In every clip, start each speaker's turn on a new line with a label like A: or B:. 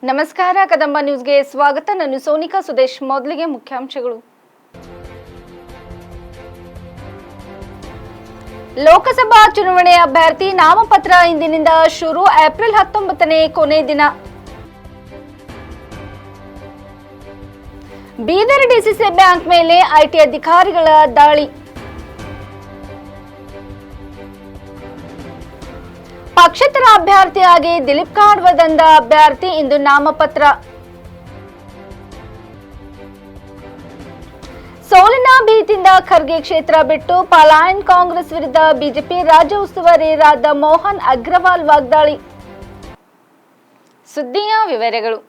A: ನಮಸ್ಕಾರ ಕದಂಬ ನ್ಯೂಸ್ಗೆ ಸ್ವಾಗತ. ನಾನು ಸೋನಿಕಾ ಸುದೇಶ್. ಮೊದಲಿಗೆ ಮುಖ್ಯಾಂಶಗಳು. ಲೋಕಸಭಾ ಚುನಾವಣೆ ಅಭ್ಯರ್ಥಿ ನಾಮಪತ್ರ ಇಂದಿನಿಂದ ಶುರು. ಏಪ್ರಿಲ್ 19ನೇ ಕೊನೆ ದಿನ. ಬೀದರ್ ಡಿಸಿಸಿ ಬ್ಯಾಂಕ್ ಮೇಲೆ ಐಟಿ ಅಧಿಕಾರಿಗಳ ದಾಳಿ. ಪಕ್ಷೇತರ ಅಭ್ಯರ್ಥಿಯಾಗಿ ದಿಲೀಪ್ ಕಾಡ್ವದಂದ ಅಭ್ಯರ್ಥಿ ಇಂದು ನಾಮಪತ್ರ. ಸೋಲಿನ ಭೀತಿಯಿಂದ ಖರ್ಗೆ ಕ್ಷೇತ್ರ ಬಿಟ್ಟು ಪಲಾಯನ್. ಕಾಂಗ್ರೆಸ್ ವಿರುದ್ಧ ಬಿಜೆಪಿ ರಾಜ್ಯ ಉಸ್ತುವಾರಿಯಾದ ಮೋಹನ್ ಅಗ್ರವಾಲ್ ವಾಗ್ದಾಳಿ. ಸುದ್ದಿಯ ವಿವರಗಳು.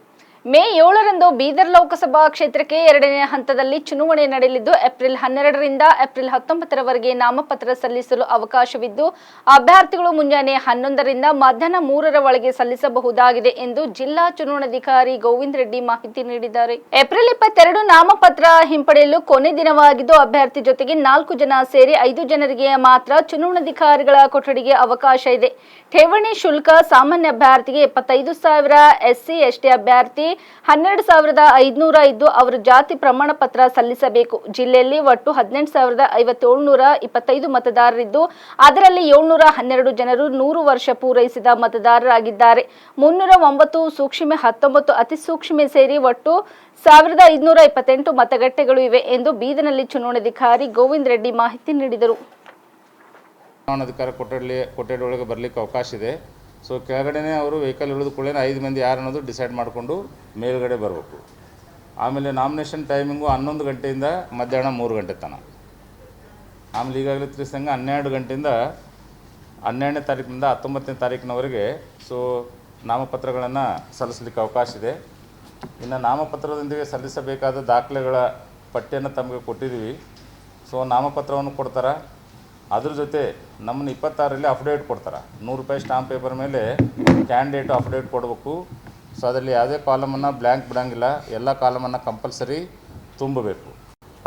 A: ಮೇ 7ರಂದು ಬೀದರ್ ಲೋಕಸಭಾ ಕ್ಷೇತ್ರಕ್ಕೆ 2ನೇ ಹಂತದಲ್ಲಿ ಚುನಾವಣೆ ನಡೆಯಲಿದ್ದು ಏಪ್ರಿಲ್ 12ರಿಂದ ಏಪ್ರಿಲ್ 19ರವರೆಗೆ ನಾಮಪತ್ರ ಸಲ್ಲಿಸಲು ಅವಕಾಶವಿದ್ದು ಅಭ್ಯರ್ಥಿಗಳು ಮುಂಜಾನೆ 11ರಿಂದ ಮಧ್ಯಾಹ್ನ 3ರ ಒಳಗೆ ಸಲ್ಲಿಸಬಹುದಾಗಿದೆ ಎಂದು ಜಿಲ್ಲಾ ಚುನಾವಣಾಧಿಕಾರಿ ಗೋವಿಂದ ರೆಡ್ಡಿ ಮಾಹಿತಿ ನೀಡಿದ್ದಾರೆ. ಏಪ್ರಿಲ್ 22 ನಾಮಪತ್ರ ಹಿಂಪಡೆಯಲು ಕೊನೆ ದಿನವಾಗಿದ್ದು ಅಭ್ಯರ್ಥಿ ಜೊತೆಗೆ 4 ಜನ ಸೇರಿ 5 ಜನರಿಗೆ ಮಾತ್ರ ಚುನಾವಣಾಧಿಕಾರಿಗಳ ಕೊಠಡಿಗೆ ಅವಕಾಶ ಇದೆ. ಠೇವಣಿ ಶುಲ್ಕ ಸಾಮಾನ್ಯ ಅಭ್ಯರ್ಥಿಗೆ 25,000, SC ST ಅಭ್ಯರ್ಥಿ 12,505 ಅವರ ಜಾತಿ ಪ್ರಮಾಣ ಪತ್ರ ಸಲ್ಲಿಸಬೇಕು. ಜಿಲ್ಲೆಯಲ್ಲಿ ಒಟ್ಟು 18,5725 ಮತದಾರರಿದ್ದು ಅದರಲ್ಲಿ 712 ಜನರು 100 ವರ್ಷ ಪೂರೈಸಿದ ಮತದಾರರಾಗಿದ್ದಾರೆ. 309 ಸೂಕ್ಷ್ಮ 19 ಅತಿ ಸೂಕ್ಷ್ಮ ಸೇರಿ ಒಟ್ಟು 1,528 ಮತಗಟ್ಟೆಗಳು ಇವೆ ಎಂದು ಬೀದರ್ನಲ್ಲಿ ಚುನಾವಣಾಧಿಕಾರಿ ಗೋವಿಂದ ರೆಡ್ಡಿ ಮಾಹಿತಿ ನೀಡಿದರು.
B: ಚುನಾವಣಾಧಿಕಾರಿ ಕೊಠಡಿ ಒಳಗೆ ಬರಲಿಕ್ಕೆ ಅವಕಾಶ ಇದೆ. ಸೊ ಕೆಳಗಡೆನೇ ಅವರು ವೆಹಿಕಲ್ ಇಳಿದುಕೊಳ್ಳೇ 5 ಮಂದಿ ಯಾರು ಅನ್ನೋದು ಡಿಸೈಡ್ ಮಾಡಿಕೊಂಡು ಮೇಲ್ಗಡೆ ಬರಬೇಕು. ಆಮೇಲೆ ನಾಮಿನೇಷನ್ ಟೈಮಿಂಗು 11 ಗಂಟೆಯಿಂದ ಮಧ್ಯಾಹ್ನ 3 ಗಂಟೆ ತನಕ. ಆಮೇಲೆ ಈಗಾಗಲೇ ತಿಳಿಸಂಗೆ 12 ಗಂಟೆಯಿಂದ 12ನೇ ತಾರೀಕಿನಿಂದ 19ನೇ ತಾರೀಕಿನವರೆಗೆ ಸೊ ನಾಮಪತ್ರಗಳನ್ನು ಸಲ್ಲಿಸಲಿಕ್ಕೆ ಅವಕಾಶ ಇದೆ. ಇನ್ನು ನಾಮಪತ್ರದೊಂದಿಗೆ ಸಲ್ಲಿಸಬೇಕಾದ ದಾಖಲೆಗಳ ಪಟ್ಟಿಯನ್ನು ತಮಗೆ ಕೊಟ್ಟಿದ್ದೀವಿ. ಸೊ ನಾಮಪತ್ರವನ್ನು ಕೊಡ್ತಾರೆ. ಅದ್ರ ಜೊತೆ ನಮ್ಮನ್ನು 26ರಲ್ಲಿ ಅಫಿಡೇವಿಟ್ ಕೊಡ್ತಾರೆ. 100 ರೂಪಾಯಿ ಸ್ಟಾಂಪ್ ಪೇಪರ್ ಮೇಲೆ ಕ್ಯಾಂಡಿಡೇಟು ಅಫಿಡೇವಿಟ್ ಕೊಡಬೇಕು. ಸೊ ಅದರಲ್ಲಿ ಯಾವುದೇ ಕಾಲಮನ್ನು ಬ್ಲ್ಯಾಂಕ್ ಬಿಡೋಂಗಿಲ್ಲ, ಎಲ್ಲ ಕಾಲಮನ್ನು ಕಂಪಲ್ಸರಿ ತುಂಬಬೇಕು.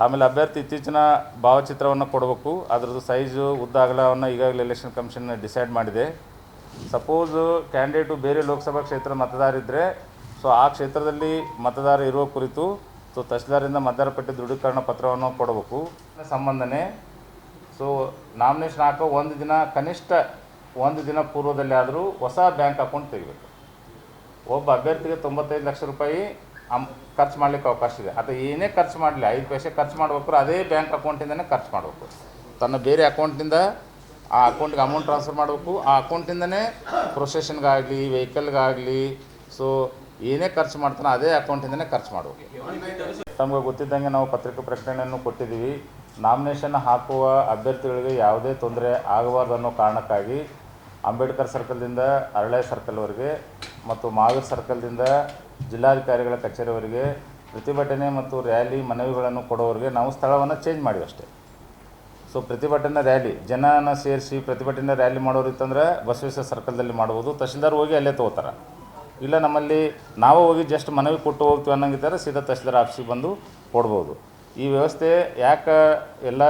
B: ಆಮೇಲೆ ಅಭ್ಯರ್ಥಿ ಇತ್ತೀಚಿನ ಭಾವಚಿತ್ರವನ್ನು ಕೊಡಬೇಕು. ಅದರದ್ದು ಸೈಜು ಉದ್ದ ಅಗಲವನ್ನು ಈಗಾಗಲೇ ಎಲೆಕ್ಷನ್ ಕಮಿಷನ್ ಡಿಸೈಡ್ ಮಾಡಿದೆ. ಸಪೋಸು ಕ್ಯಾಂಡಿಡೇಟು ಬೇರೆ ಲೋಕಸಭಾ ಕ್ಷೇತ್ರ ಮತದಾರ ಇದ್ದರೆ ಸೊ ಆ ಕ್ಷೇತ್ರದಲ್ಲಿ ಮತದಾರ ಇರುವ ಕುರಿತು ಸೊ ತಹಸೀಲ್ದಾರಿಂದ ಮತದಾರ ಪಟ್ಟಿ ದೃಢೀಕರಣ ಪತ್ರವನ್ನು ಕೊಡಬೇಕು. ಸಂಬಂಧನೇ ಸೊ ನಾಮಿನೇಷನ್ ಹಾಕೋ ಕನಿಷ್ಠ ಒಂದು ದಿನ ಪೂರ್ವದಲ್ಲಿ ಆದರೂ ಹೊಸ ಬ್ಯಾಂಕ್ ಅಕೌಂಟ್ ತೆಗಿಬೇಕು. ಒಬ್ಬ ಅಭ್ಯರ್ಥಿಗೆ 95 ಲಕ್ಷ ರೂಪಾಯಿ ಖರ್ಚು ಮಾಡಲಿಕ್ಕೆ ಅವಕಾಶ ಇದೆ. ಅಥವಾ ಏನೇ ಖರ್ಚು ಮಾಡಲಿ 5 ಪೈಸೆ ಖರ್ಚು ಮಾಡಬೇಕು, ಅದೇ ಬ್ಯಾಂಕ್ ಅಕೌಂಟಿಂದನೇ ಖರ್ಚು ಮಾಡಬೇಕು. ತನ್ನ ಬೇರೆ ಅಕೌಂಟಿಂದ ಆ ಅಕೌಂಟ್ಗೆ ಅಮೌಂಟ್ ಟ್ರಾನ್ಸ್ಫರ್ ಮಾಡಬೇಕು. ಆ ಅಕೌಂಟಿಂದನೇ ಪ್ರೊಸೆಷನ್ಗಾಗಲಿ ವೆಹಿಕಲ್ಗಾಗಲಿ ಸೊ ಏನೇ ಖರ್ಚು ಮಾಡ್ತಾನೋ ಅದೇ ಅಕೌಂಟಿಂದನೇ ಖರ್ಚು ಮಾಡಬೇಕು. ತಮಗೆ ಗೊತ್ತಿದ್ದಂಗೆ ನಾವು ಪತ್ರಿಕಾ ಪ್ರಕಟಣೆಯನ್ನು ಕೊಟ್ಟಿದ್ದೀವಿ. ನಾಮಿನೇಷನ್ ಹಾಕುವ ಅಭ್ಯರ್ಥಿಗಳಿಗೆ ಯಾವುದೇ ತೊಂದರೆ ಆಗಬಾರ್ದು ಅನ್ನೋ ಕಾರಣಕ್ಕಾಗಿ ಅಂಬೇಡ್ಕರ್ ಸರ್ಕಲ್ದಿಂದ ಅರಳೆ ಸರ್ಕಲ್ವರೆಗೆ ಮತ್ತು ಮಹಾವೀರ್ ಸರ್ಕಲ್ದಿಂದ ಜಿಲ್ಲಾಧಿಕಾರಿಗಳ ಕಚೇರಿವರೆಗೆ ಪ್ರತಿಭಟನೆ ಮತ್ತು ರ್ಯಾಲಿ ಮನವಿಗಳನ್ನು ಕೊಡೋವರೆಗೆ ನಾವು ಸ್ಥಳವನ್ನು ಚೇಂಜ್ ಮಾಡಿವಿ ಅಷ್ಟೇ. ಸೊ ಪ್ರತಿಭಟನೆ ರ್ಯಾಲಿ ಜನನ ಸೇರಿಸಿ ಪ್ರತಿಭಟನೆ ರ್ಯಾಲಿ ಮಾಡೋರು ಇತ್ತಂದರೆ ಬಸವೇಶ್ವರ ಸರ್ಕಲ್ದಲ್ಲಿ ಮಾಡ್ಬೋದು. ತಹಸೀಲ್ದಾರ್ ಹೋಗಿ ಅಲ್ಲೇ ತೊಗೋತಾರೆ. ಇಲ್ಲ ನಮ್ಮಲ್ಲಿ ನಾವು ಹೋಗಿ ಜಸ್ಟ್ ಮನವಿ ಕೊಟ್ಟು ಹೋಗ್ತೀವಿ ಅನ್ನೋಂಗಿದ್ದಾರೆ ಸೀದಾ ತಹಸೀಲ್ದಾರ್ ಆಫೀಸಿಗೆ ಬಂದು ಕೊಡ್ಬೋದು. ಈ ವ್ಯವಸ್ಥೆ ಯಾಕೆ ಎಲ್ಲ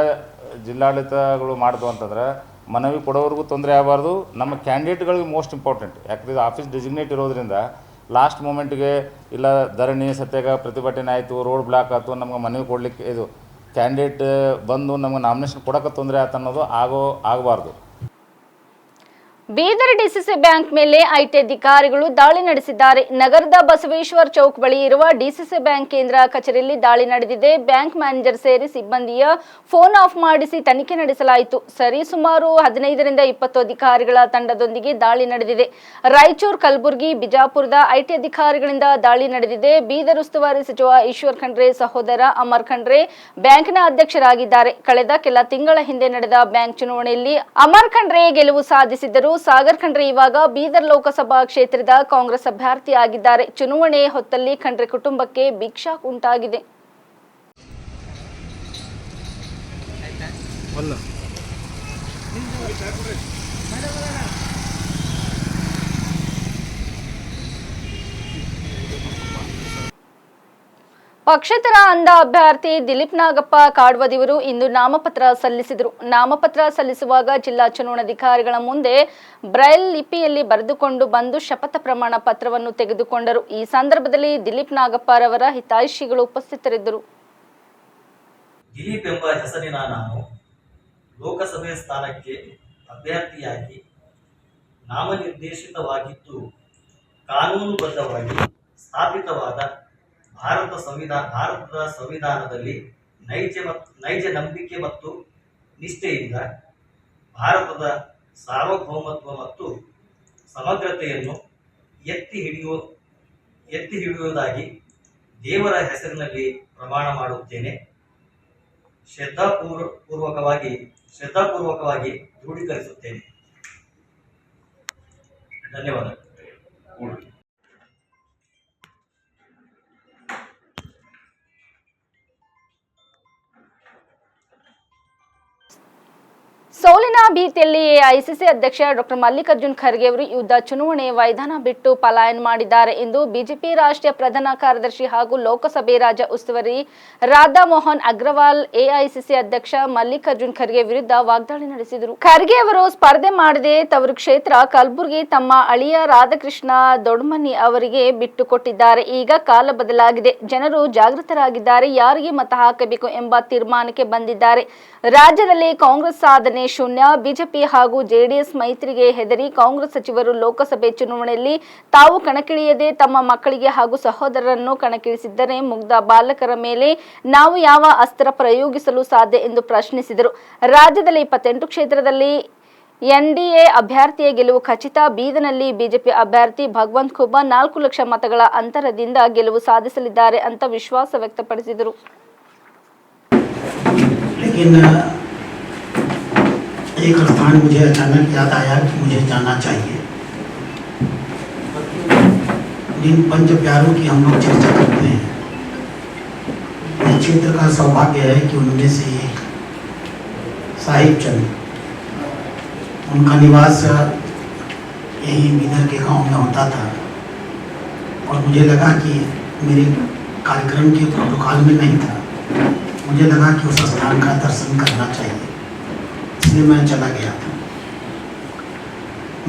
B: ಜಿಲ್ಲಾಡಳಿತಗಳು ಮಾಡಿದ್ವು ಅಂತಂದ್ರೆ ಮನವಿ ಕೊಡೋವ್ರಿಗೂ ತೊಂದರೆ ಆಗಬಾರ್ದು, ನಮ್ಮ ಕ್ಯಾಂಡಿಡೇಟ್ಗಳಿಗೆ ಮೋಸ್ಟ್ ಇಂಪಾರ್ಟೆಂಟ್. ಯಾಕಂದರೆ ಆಫೀಸ್ ಡೆಸಿಗ್ನೇಟ್ ಇರೋದ್ರಿಂದ ಲಾಸ್ಟ್ ಮೂಮೆಂಟ್ಗೆ ಇಲ್ಲ ಧರಣಿ ಸತ್ಯಾಗ ಪ್ರತಿಭಟನೆ ಆಯಿತು, ರೋಡ್ ಬ್ಲಾಕ್ ಆಯಿತು, ನಮ್ಗೆ ಮನವಿ ಕೊಡಲಿಕ್ಕೆ ಇದು ಕ್ಯಾಂಡಿಡೇಟ್ ಬಂದು ನಮ್ಗೆ ನಾಮಿನೇಷನ್ ಕೊಡೋಕೆ ತೊಂದರೆ ಆಯ್ತು ಅನ್ನೋದು ಆಗಬಾರ್ದು.
A: ಬೀದರ್ ಡಿಸಿಸಿ ಬ್ಯಾಂಕ್ ಮೇಲೆ ಐಟಿ ಅಧಿಕಾರಿಗಳು ದಾಳಿ ನಡೆಸಿದ್ದಾರೆ. ನಗರದ ಬಸವೇಶ್ವರ ಚೌಕ್ ಬಳಿ ಇರುವ ಡಿಸಿಸಿ ಬ್ಯಾಂಕ್ ಕೇಂದ್ರ ಕಚೇರಿಯಲ್ಲಿ ದಾಳಿ ನಡೆದಿದೆ. ಬ್ಯಾಂಕ್ ಮ್ಯಾನೇಜರ್ ಸೇರಿ ಸಿಬ್ಬಂದಿಯ ಫೋನ್ ಆಫ್ ಮಾಡಿಸಿ ತನಿಖೆ ನಡೆಸಲಾಯಿತು. ಸುಮಾರು 15ರಿಂದ 20 ಅಧಿಕಾರಿಗಳ ತಂಡದೊಂದಿಗೆ ದಾಳಿ ನಡೆದಿದೆ. ರಾಯಚೂರು, ಕಲಬುರಗಿ, ಬಿಜಾಪುರದ ಐಟಿ ಅಧಿಕಾರಿಗಳಿಂದ ದಾಳಿ ನಡೆದಿದೆ. ಬೀದರ್ ಉಸ್ತುವಾರಿ ಸಚಿವ ಈಶ್ವರ್ ಖಂಡ್ರೆ ಸಹೋದರ ಅಮರ್ ಖಂಡ್ರೆ ಬ್ಯಾಂಕ್ನ ಅಧ್ಯಕ್ಷರಾಗಿದ್ದಾರೆ. ಕಳೆದ ಕೆಲ ತಿಂಗಳ ಹಿಂದೆ ನಡೆದ ಬ್ಯಾಂಕ್ ಚುನಾವಣೆಯಲ್ಲಿ ಅಮರ್ ಖಂಡ್ರೆ ಗೆಲುವು ಸಾಧಿಸಿದ್ದರು. ಸಾಗರ್ ಖಂಡ್ರೆ ಇವಾಗ ಬೀದರ್ ಲೋಕಸಭಾ ಕ್ಷೇತ್ರದ ಕಾಂಗ್ರೆಸ್ ಅಭ್ಯರ್ಥಿಯಾಗಿದ್ದಾರೆ. ಚುನಾವಣೆ ಹೊತ್ತಲ್ಲಿ ಖಂಡ್ರೆ ಕುಟುಂಬಕ್ಕೆ ಬಿಗ್ ಶಾಕ್ ಉಂಟಾಗಿದೆ. ಪಕ್ಷೇತರ ಅಂಧ ಅಭ್ಯರ್ಥಿ ದಿಲೀಪ್ ನಾಗಪ್ಪ ಕಾಡ್ವದಿವರು ಇಂದು ನಾಮಪತ್ರ ಸಲ್ಲಿಸಿದರು. ನಾಮಪತ್ರ ಸಲ್ಲಿಸುವಾಗ ಜಿಲ್ಲಾ ಚುನಾವಣಾಧಿಕಾರಿಗಳ ಮುಂದೆ ಬ್ರೈಲ್ ಲಿಪಿಯಲ್ಲಿ ಬರೆದುಕೊಂಡು ಬಂದು ಶಪಥ ಪ್ರಮಾಣ ಪತ್ರವನ್ನು ತೆಗೆದುಕೊಂಡರು. ಈ ಸಂದರ್ಭದಲ್ಲಿ ದಿಲೀಪ್ ನಾಗಪ್ಪರವರ ಹಿತೈಷಿಗಳು ಉಪಸ್ಥಿತರಿದ್ದರು.
C: ದಿಲೀಪ್ ಎಂಬ ಹೆಸರಿನ ನಾನು ಲೋಕಸಭೆ ಸ್ಥಾನಕ್ಕೆ ಅಭ್ಯರ್ಥಿಯಾಗಿ ನಾಮನಿರ್ದೇಶಿತವಾಗಿದ್ದು ಕಾನೂನುಬದ್ಧವಾಗಿ ಸ್ಥಾಪಿತವಾದ ಭಾರತದ ಸಂವಿಧಾನದಲ್ಲಿ ನೈಜ ನಂಬಿಕೆ ಮತ್ತು ನಿಷ್ಠೆಯಿಂದ ಭಾರತದ ಸಾರ್ವಭೌಮತ್ವ ಮತ್ತು ಸಮಗ್ರತೆಯನ್ನು ಎತ್ತಿ ಹಿಡಿಯುವುದಾಗಿ ದೇವರ ಹೆಸರಿನಲ್ಲಿ ಪ್ರಮಾಣ ಮಾಡುತ್ತೇನೆ. ಶ್ರದ್ಧಾಪೂರ್ವಕವಾಗಿ ದೃಢೀಕರಿಸುತ್ತೇನೆ. ಧನ್ಯವಾದ.
A: ಸೋಲಿನ ಭೀತಿಯಲ್ಲಿ ಎಐಸಿಸಿ ಅಧ್ಯಕ್ಷ ಡಾಕ್ಟರ್ ಮಲ್ಲಿಕಾರ್ಜುನ್ ಖರ್ಗೆ ಅವರು ಯುದ್ಧ ಚುನಾವಣೆ ಮೈದಾನ ಬಿಟ್ಟು ಪಲಾಯನ ಮಾಡಿದ್ದಾರೆ ಎಂದು ಬಿಜೆಪಿ ರಾಷ್ಟ್ರೀಯ ಪ್ರಧಾನ ಕಾರ್ಯದರ್ಶಿ ಹಾಗೂ ಲೋಕಸಭೆ ರಾಜ್ಯ ಉಸ್ತುವಾರಿ ರಾಧಾ ಮೋಹನ್ ಅಗ್ರವಾಲ್ ಎಐಸಿಸಿ ಅಧ್ಯಕ್ಷ ಮಲ್ಲಿಕಾರ್ಜುನ್ ಖರ್ಗೆ ವಿರುದ್ಧ ವಾಗ್ದಾಳಿ ನಡೆಸಿದರು. ಖರ್ಗೆ ಅವರು ಸ್ಪರ್ಧೆ ಮಾಡದೆ ತವರು ಕ್ಷೇತ್ರ ಕಲಬುರಗಿ ತಮ್ಮ ಅಳಿಯ ರಾಧಾಕೃಷ್ಣ ದೊಡ್ಮನಿ ಅವರಿಗೆ ಬಿಟ್ಟು ಕೊಟ್ಟಿದ್ದಾರೆ. ಈಗ ಕಾಲ ಬದಲಾಗಿದೆ, ಜನರು ಜಾಗೃತರಾಗಿದ್ದಾರೆ, ಯಾರಿಗೆ ಮತ ಹಾಕಬೇಕು ಎಂಬ ತೀರ್ಮಾನಕ್ಕೆ ಬಂದಿದ್ದಾರೆ. ರಾಜ್ಯದಲ್ಲಿ ಕಾಂಗ್ರೆಸ್ ಸಾಧನೆ ಶೂನ್ಯ. ಬಿಜೆಪಿ ಹಾಗೂ ಜೆಡಿಎಸ್ ಮೈತ್ರಿಗೆ ಹೆದರಿ ಕಾಂಗ್ರೆಸ್ ಸಚಿವರು ಲೋಕಸಭೆ ಚುನಾವಣೆಯಲ್ಲಿ ತಾವು ಕಣಕ್ಕಿಳಿಯದೆ ತಮ್ಮ ಮಕ್ಕಳಿಗೆ ಹಾಗೂ ಸಹೋದರರನ್ನು ಕಣಕ್ಕಿಳಿಸಿದ್ದರೆ ಮುಗ್ಧ ಬಾಲಕರ ಮೇಲೆ ನಾವು ಯಾವ ಅಸ್ತ್ರ ಪ್ರಯೋಗಿಸಲು ಸಾಧ್ಯ ಎಂದು ಪ್ರಶ್ನಿಸಿದರು. ರಾಜ್ಯದಲ್ಲಿ 28 ಕ್ಷೇತ್ರದಲ್ಲಿ ಎನ್ಡಿಎ ಅಭ್ಯರ್ಥಿಯ ಗೆಲುವು ಖಚಿತ. ಬೀದರ್ನಲ್ಲಿ ಬಿಜೆಪಿ ಅಭ್ಯರ್ಥಿ ಭಗವಂತ್ ಖೂಬಾ 4 ಲಕ್ಷ ಮತಗಳ ಅಂತರದಿಂದ ಗೆಲುವು ಸಾಧಿಸಲಿದ್ದಾರೆ ಅಂತ ವಿಶ್ವಾಸ ವ್ಯಕ್ತಪಡಿಸಿದರು.
D: एक स्थान मुझे अचानक याद आया कि मुझे जाना चाहिए। जिन पंच प्यारों की हम लोग चर्चा करते हैं, इस क्षेत्र का सौभाग्य है कि उनमें से साहिब चंद, उनका निवास यही बीदर के गांव में होता था और मुझे लगा कि मेरे कार्यक्रम के प्रोटोकॉल में नहीं था। मुझे लगा कि उस स्थान का दर्शन करना चाहिए, इसलिए मैं चला गया था।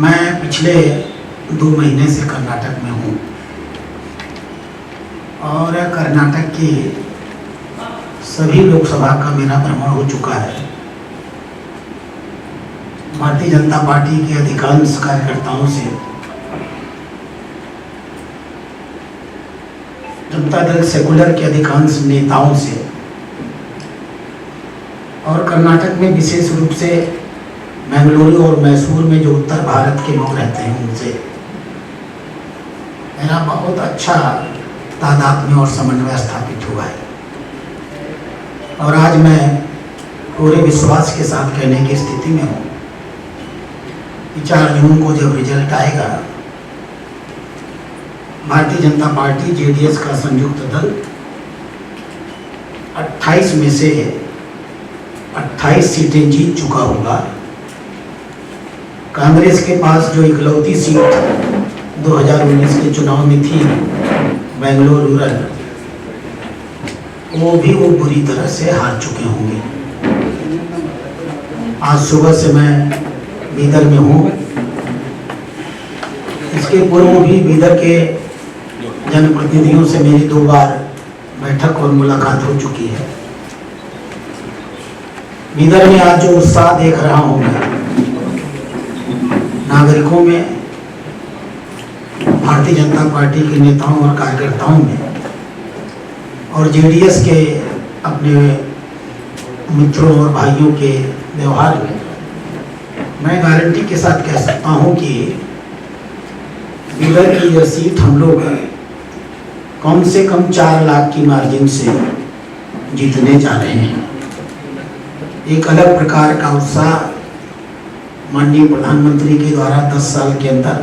D: मैं पिछले 2 महीने से कर्नाटक में हूँ और कर्नाटक की सभी लोकसभा का मेरा भ्रमण हो चुका है। भारतीय जनता पार्टी के अधिकांश कार्यकर्ताओं से, जनता दल सेकुलर के अधिकांश नेताओं से और कर्नाटक में विशेष रूप से बेंगलुरु और मैसूर में जो उत्तर भारत के लोग रहते हैं उनसे मेरा बहुत अच्छा तादात्म्य और समन्वय स्थापित हुआ है। और आज मैं पूरे विश्वास के साथ कहने की स्थिति में हूँ कि 4 जून को जब रिजल्ट आएगा, भारतीय जनता पार्टी जेडीएस का संयुक्त दल 28 में से 28 सीटें जीत चुका होगा। कांग्रेस के पास जो इकलौती सीट 2019 के चुनाव में थी बेंगलुरु रूरल, वो बुरी तरह से हार चुके होंगे। आज सुबह से मैं बीदर में हूँ। इसके पूर्व भी बीदर के जनप्रतिनिधियों से मेरी 2 बार बैठक और मुलाकात हो चुकी है। बीदर में आज जो उत्साह देख रहा हूँ मैं नागरिकों में, भारतीय जनता पार्टी के नेताओं और कार्यकर्ताओं में और जेडीएस के अपने मित्रों और भाइयों के व्यवहार में, मैं गारंटी के साथ कह सकता हूँ कि बीदर की यह सीट हम लोग कम से कम 4 लाख की मार्जिन से जीतने जा रहे हैं। एक अलग प्रकार का उत्साह माननीय प्रधानमंत्री के द्वारा 10 साल के अंदर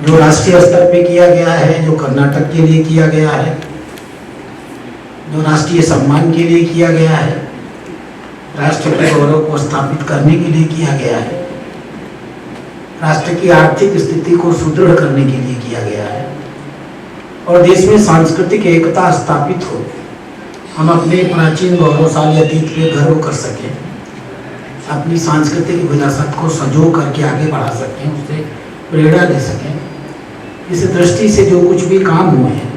D: जो राष्ट्रीय स्तर पे किया गया है, जो कर्नाटक के लिए किया गया है, जो राष्ट्रीय सम्मान के लिए किया गया है, राष्ट्र के गौरव को स्थापित करने के लिए किया गया है, राष्ट्र की आर्थिक स्थिति को सुदृढ़ करने के लिए किया गया है, और देश में सांस्कृतिक एकता स्थापित हो, हम अपने प्राचीन गौरवशाली अतीत पे गर्व कर सकें, अपनी सांस्कृतिक विरासत को संजो करके आगे बढ़ा सकें, उससे प्रेरणा ले सकें। इस दृष्टि से जो कुछ भी काम हुए हैं,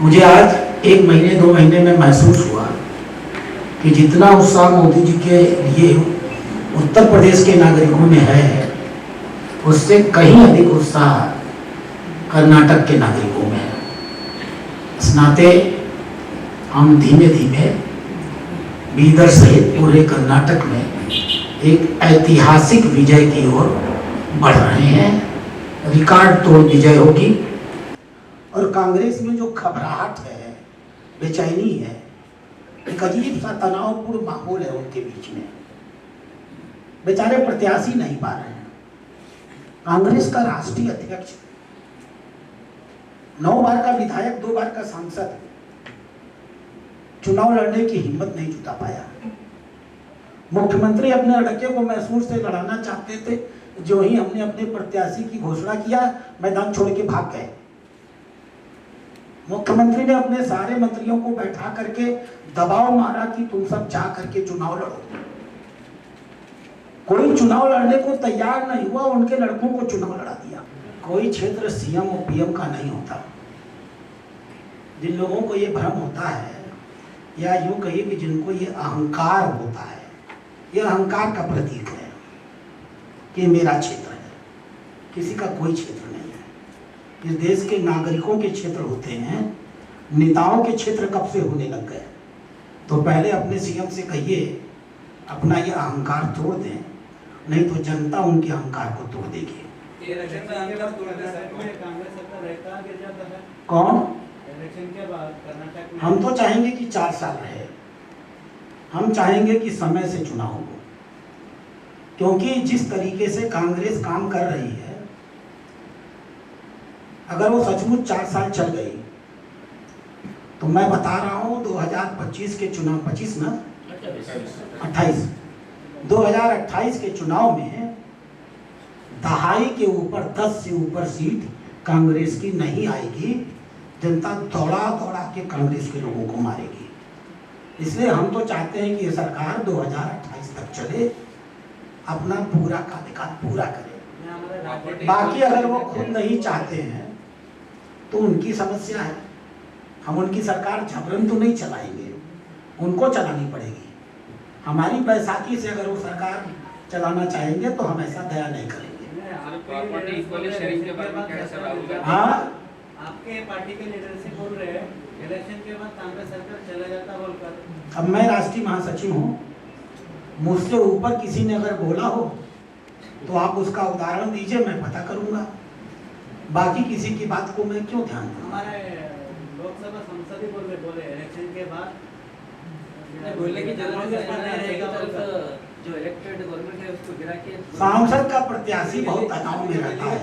D: मुझे आज 1 महीने 2 महीने में महसूस हुआ कि जितना उत्साह मोदी जी के लिए उत्तर प्रदेश के नागरिकों में है, उससे कहीं अधिक उत्साह कर्नाटक के नागरिकों में है। इस नाते हम धीमे धीमे बीदर सहित पूरे कर्नाटक में एक ऐतिहासिक विजय की ओर बढ़ रहे हैं। रिकॉर्ड तोड़ विजय होगी। और कांग्रेस में जो घबराहट है, बेचैनी है, एक अजीब सा तनावपूर्ण माहौल है उनके बीच में। बेचारे प्रत्याशी नहीं पा रहे हैं। कांग्रेस का राष्ट्रीय अध्यक्ष 9 बार का विधायक, 2 बार का सांसद चुनाव लड़ने की हिम्मत नहीं जुटा पाया। मुख्यमंत्री अपने अड़के को मैसूर से लड़ाना चाहते थे, जो ही हमने अपने प्रत्याशी की घोषणा किया, मैदान छोड़ के भाग गए। मुख्यमंत्री ने अपने सारे मंत्रियों को बैठा करके दबाव मारा कि तुम सब जा करके चुनाव लड़ो। कोई चुनाव लड़ने को तैयार नहीं हुआ, उनके लड़कों को चुनाव लड़ा दिया। कोई क्षेत्र सीएम और पीएम का नहीं होता। जिन लोगों को ये भ्रम होता है, या यूं कहिए कि जिनको ये अहंकार होता है, ये अहंकार का प्रतीक है कि मेरा क्षेत्र है, किसी का कोई क्षेत्र नहीं है। इस देश के नागरिकों के क्षेत्र होते हैं। नेताओं के क्षेत्र कब से होने लग गए? तो पहले अपने सीएम से कहिए अपना ये अहंकार तोड़ दें, नहीं तो जनता उनके अहंकार को तोड़ देगी। कौन? हम तो चाहेंगे कि 4 साल रहे। हम चाहेंगे कि समय से चुनाव हो, क्योंकि जिस तरीके से कांग्रेस काम कर रही है, अगर वो सचमुच 4 साल चल गई तो मैं बता रहा हूं 2025 के चुनाव, 25 ना 28, 2028 के चुनाव में दहाई के ऊपर 10 से ऊपर सीट कांग्रेस की नहीं आएगी। जनता दौड़ा दौड़ा के कांग्रेस के लोगों को मारेगी। इसलिए हम तो चाहते हैं कि ये सरकार 2028 तक चले, अपना पूरा कार्यकाल पूरा करे। बाकी अगर वो खुद नहीं चाहते हैं तो उनकी समस्या है। हम उनकी सरकार जबरन तो नहीं चलाएंगे, उनको चलानी पड़ेगी। हमारी बैसाखी से अगर वो सरकार चलाना चाहेंगे तो हम ऐसा दया नहीं करेंगे। हाँ,
E: आपके पार्टी के लीडर से बोल रहे हैं इलेक्शन के बाद कांग्रेस सरकार चला जाता बोलकर।
D: अब मैं राष्ट्रीय महासचिव हूँ, मुझसे ऊपर किसी ने अगर बोला हो तो आप उसका उदाहरण दीजिए, मैं पता करूंगा। बाकी किसी की बात को मैं क्यों ध्यान दूं?
E: हमारे लोकसभा सांसद ही बोले इलेक्शन के बाद
F: बोलने की जरूरत नहीं रहेगा। जो इलेक्टेड गवर्नमेंट है उसको गिरा के
D: सांसद का प्रत्याशी बहुत तनाव में रहता है,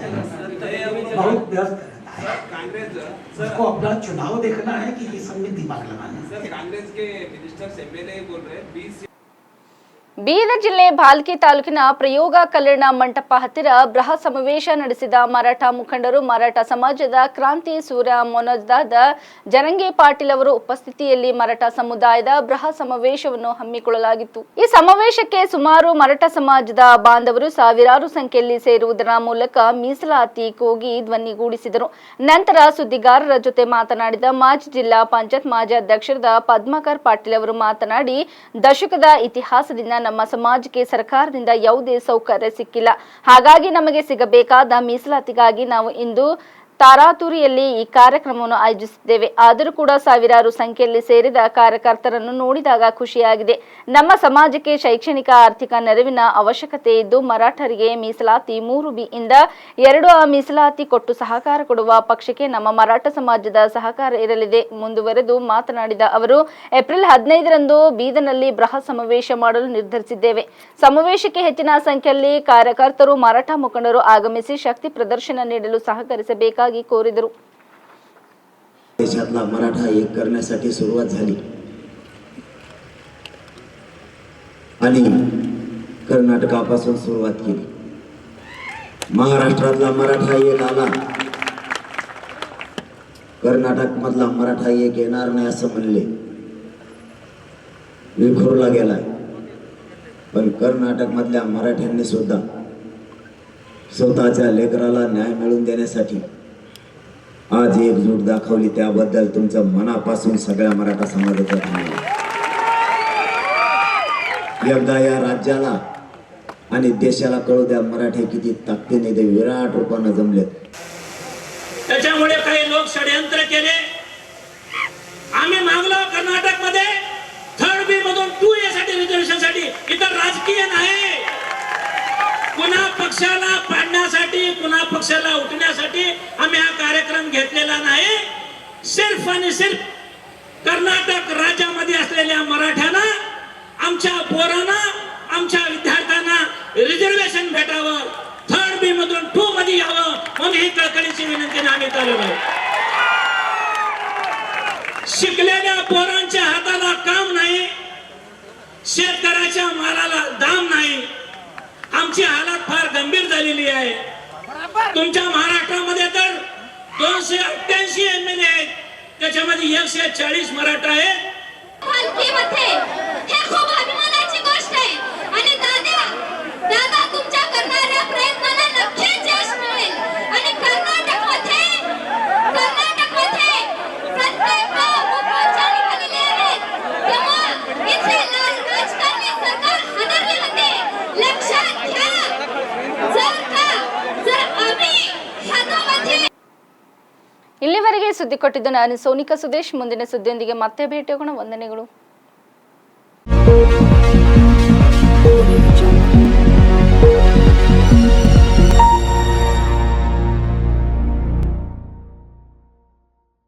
D: बहुत व्यस्त रहता है।
G: कांग्रेस
D: उसको अपना चुनाव देखना है कि ये सब में दिमाग लगाना है।
G: सर, कांग्रेस के मिनिस्टर्स एमएलए बोल रहे हैं 20
A: ಬೀದರ್ ಜಿಲ್ಲೆ ಭಾಲ್ಕಿ ತಾಲೂಕಿನ ಪ್ರಯೋಗ ಕಲ್ಯಾಣ ಮಂಟಪ ಹತ್ತಿರ ಬೃಹತ್ ಸಮಾವೇಶ ನಡೆಸಿದ ಮರಾಠ ಮುಖಂಡರು, ಮರಾಠ ಸಮಾಜದ ಕ್ರಾಂತಿ ಸೂರ್ಯ ಮೊನಜ್ದಾದ ಜರಂಗೆ ಪಾಟೀಲ್ ಅವರು ಉಪಸ್ಥಿತಿಯಲ್ಲಿ ಮರಾಠ ಸಮುದಾಯದ ಬೃಹತ್ ಸಮಾವೇಶವನ್ನು ಹಮ್ಮಿಕೊಳ್ಳಲಾಗಿತ್ತು. ಈ ಸಮಾವೇಶಕ್ಕೆ ಸುಮಾರು ಮರಾಠ ಸಮಾಜದ ಬಾಂಧವರು ಸಾವಿರಾರು ಸಂಖ್ಯೆಯಲ್ಲಿ ಸೇರುವುದರ ಮೂಲಕ ಮೀಸಲಾತಿ ಕೂಗಿ ಧ್ವನಿಗೂಡಿಸಿದರು. ನಂತರ ಸುದ್ದಿಗಾರರ ಜೊತೆ ಮಾತನಾಡಿದ ಮಾಜಿ ಜಿಲ್ಲಾ ಪಂಚಾಯತ್ ಮಾಜಿ ಅಧ್ಯಕ್ಷರಾದ ಪದ್ಮಾಕರ್ ಪಾಟೀಲ್ ಅವರು ಮಾತನಾಡಿ, ದಶಕದ ಇತಿಹಾಸದಿಂದ ನಮ್ಮ ಸಮಾಜಕ್ಕೆ ಸರ್ಕಾರದಿಂದ ಯಾವುದೇ ಸೌಕರ್ಯ ಸಿಕ್ಕಿಲ್ಲ. ಹಾಗಾಗಿ ನಮಗೆ ಸಿಗಬೇಕಾದ ಮೀಸಲಾತಿಗಾಗಿ ನಾವು ಇಂದು ತಾರಾತುರಿಯಲ್ಲಿ ಈ ಕಾರ್ಯಕ್ರಮವನ್ನು ಆಯೋಜಿಸಿದ್ದೇವೆ. ಆದರೂ ಕೂಡ ಸಾವಿರಾರು ಸಂಖ್ಯೆಯಲ್ಲಿ ಸೇರಿದ ಕಾರ್ಯಕರ್ತರನ್ನು ನೋಡಿದಾಗ ಖುಷಿಯಾಗಿದೆ. ನಮ್ಮ ಸಮಾಜಕ್ಕೆ ಶೈಕ್ಷಣಿಕ ಆರ್ಥಿಕ ನೆರವಿನ ಅವಶ್ಯಕತೆ ಇದ್ದು, ಮರಾಠರಿಗೆ ಮೀಸಲಾತಿ 3B ಇಂದ 2A ಮೀಸಲಾತಿ ಕೊಟ್ಟು ಸಹಕಾರ ಕೊಡುವ ಪಕ್ಷಕ್ಕೆ ನಮ್ಮ ಮರಾಠ ಸಮಾಜದ ಸಹಕಾರ ಇರಲಿದೆ. ಮುಂದುವರೆದು ಮಾತನಾಡಿದ ಅವರು, ಏಪ್ರಿಲ್ 15ರಂದು ಬೀದರ್ನಲ್ಲಿ ಬೃಹತ್ ಸಮಾವೇಶ ಮಾಡಲು ನಿರ್ಧರಿಸಿದ್ದೇವೆ. ಸಮಾವೇಶಕ್ಕೆ ಹೆಚ್ಚಿನ ಸಂಖ್ಯೆಯಲ್ಲಿ ಕಾರ್ಯಕರ್ತರು, ಮರಾಠ ಮುಖಂಡರು ಆಗಮಿಸಿ ಶಕ್ತಿ ಪ್ರದರ್ಶನ ನೀಡಲು ಸಹಕರಿಸಬೇಕಾಗಿ कोरिದರು.
H: देशातला मराठा एक करण्यासाठी सुरुवात झाली आणि कर्नाटकापासून सुरुवात केली. महाराष्ट्रातला मराठा एक आला कर्नाटक मधला मराठा एक येणार नाही असं म्हणले, विखुरला गेलाय. पण कर्नाटक मधल्या मराठ्यांनी सुद्धा स्वतःच्या लेकराला न्याय मिळवून देण्यासाठी आज एकजूट दाखवली. त्याबद्दल तुमचं मनापासून सगळ्या मराठा समाजाचा धन्यवाद. एकदा या राज्याला आणि देशाला कळू द्या मराठी किती ताकदीने ते विराट रूपानं जमलेत.
I: त्याच्यामुळे काही लोक षडयंत्र केले. आम्ही मागलो कर्नाटक मध्ये 3rd B मधून 2A साठी रिझर्वेशन साठी. इतर राजकीय नाही, कुणा पक्षाला पाडण्यासाठी कुणा पक्षाला उठण्यासाठी आम्ही हा कार्यक्रम घेतलेला नाही. सिर्फ आणि सिर्फ कर्नाटक राज्यामध्ये असलेल्या मराठ्यांना, आमच्या पोरांना, आमच्या विद्यार्थ्यांना रिझर्वेशन भेटावं, 3rd B मधून 2 मध्ये यावं म्हणून ही कळकळीची विनंती आम्ही चालवलो. शिकलेल्या पोरांच्या हाताला काम नाही, शेतकऱ्याच्या मालाला दाम नाही. आमची हालत फार गंभीर झालेली आहे. तुमच्या महाराष्ट्रामध्ये तर 288 MLA आहेत, त्याच्यामध्ये 140 मराठा आहेत.
J: हे खूप अभिमानाची गोष्ट आहे आणि दादा तुमच्या करणाऱ्या प्रयत्नाला नक्कीच यश मिळेल. आणि कर्नाटकमध्ये प्रत्येक मोर्चा निघालेले आहेत. तेव्हा इथे राजकारणी सरकार हादरले होते. लक्षात घ्या, जर आम्ही हातामध्ये.
A: ಇಲ್ಲಿವರೆಗೆ ಸುದ್ದಿ ಕೊಟ್ಟಿದ್ದು ನಾನು ಸೋನಿಕಾ ಸುದೇಶ್. ಮುಂದಿನ ಸುದ್ದಿಯೊಂದಿಗೆ ಮತ್ತೆ ಭೇಟಿಯಾಗೋಣ. ವಂದನೆಗಳು.